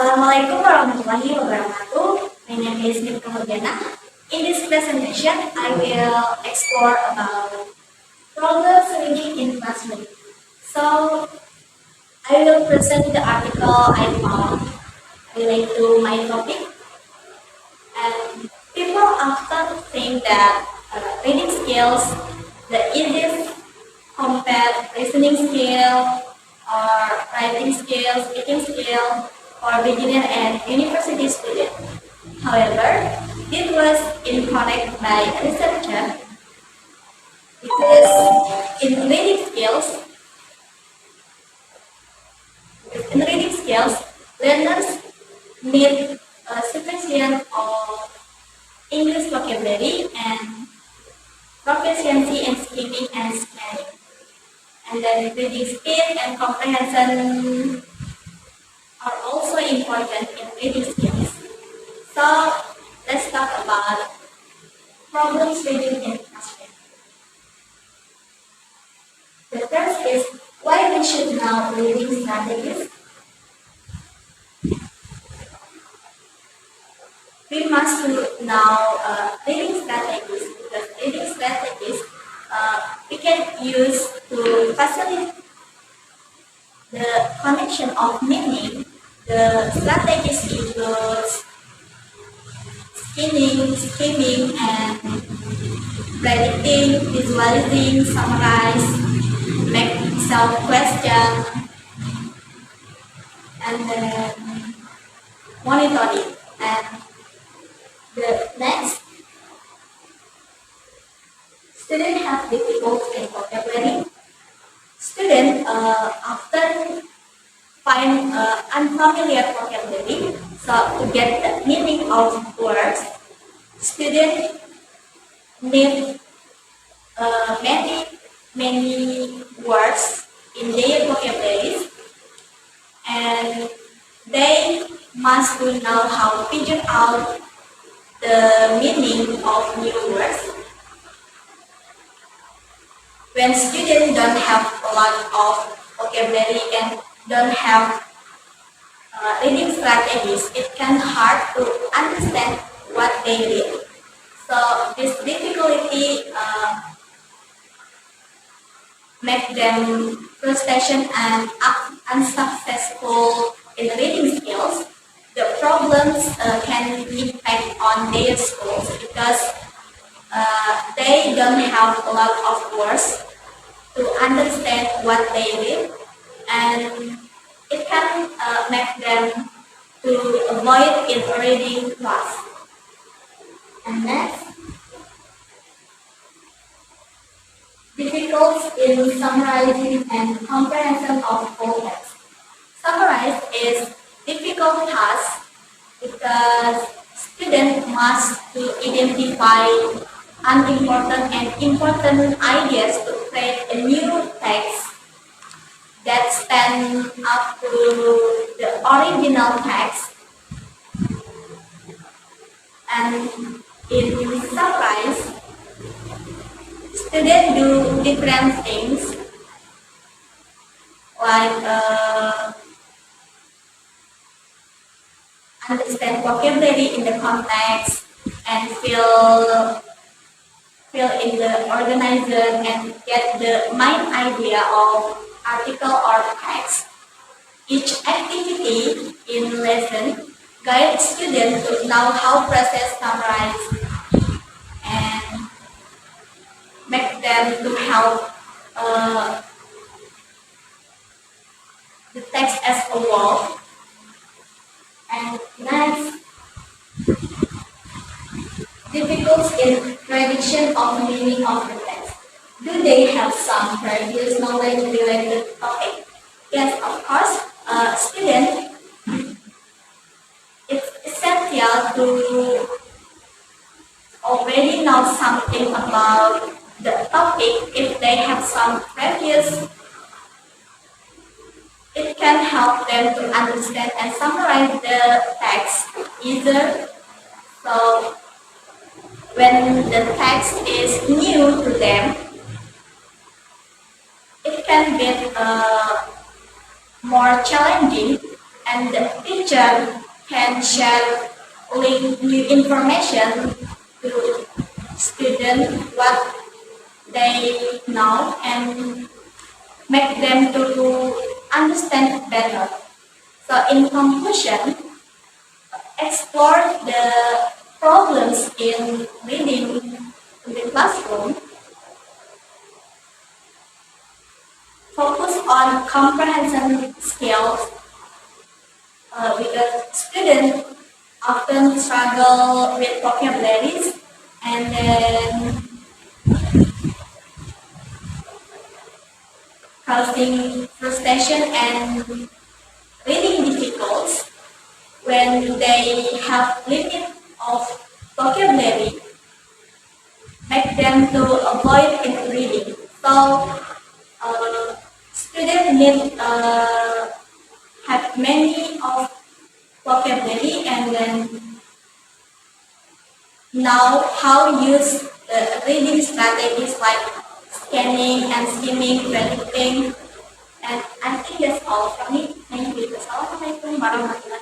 Assalamualaikum warahmatullahi wabarakatuh. My name is Nipta Murjana. In this presentation, I will explore about problem solving in classroom. So, I will present the article I found related to my topic. And people often think that reading skills, the easiest compared listening skill, or writing skills, speaking skills, for beginner and university students. However, this was incorrect by a researcher because in reading skills, learners need a sufficient of English vocabulary and proficiency in skimming and scanning. And then reading speed and comprehension are also important in reading skills. So let's talk about problems reading in classroom. The first is why we should know reading strategies. We must know reading strategies because reading strategies we can use to facilitate the connection of meaning. The strategies includes skimming, and predicting, visualizing, summarize, make self-question, and then monitoring. And the next, students have difficulty in vocabulary. Students often find unfamiliar vocabulary, so to get the meaning of words, students need many words in their vocabularies, and they must know how to figure out the meaning of new words. When students don't have a lot of vocabulary and don't have reading strategies, it can hard to understand what they read. So this difficulty make them frustration and unsuccessful in reading skills. The problems can impact on their schools because they don't have a lot of words to understand what they read, and it can make them to avoid in reading class. And next, difficulties in summarizing and comprehension of full text. Summarize is difficult task because students must to identify unimportant and important ideas to create a new text that stand up to the original text. And in summarize, students do different things like understand vocabulary in the context and fill in the organizer and get the main idea of article or text. Each activity in lesson guides students to know how process summarize and make them to help the text as a whole. And next, difficulties in prediction of meaning of the text. Do they have some previous knowledge related to the topic? Yes, of course. Students, it's essential to already know something about the topic. If they have some previous, it can help them to understand and summarize the text easier. So when the text is new to them, it can be more challenging and the teacher can share new information to students what they know and make them to understand better. So in conclusion, explore the problems in reading in the classroom, focus on comprehension skills because students often struggle with vocabularies and then causing frustration and reading difficulties when they have limit of vocabulary, make them to avoid in reading. So students need have many of vocabulary and then know how to use the reading strategies like scanning and skimming, predicting, and I think that's all from me. Thank you. Assalamualaikum warahmatullahi wabarakatuh.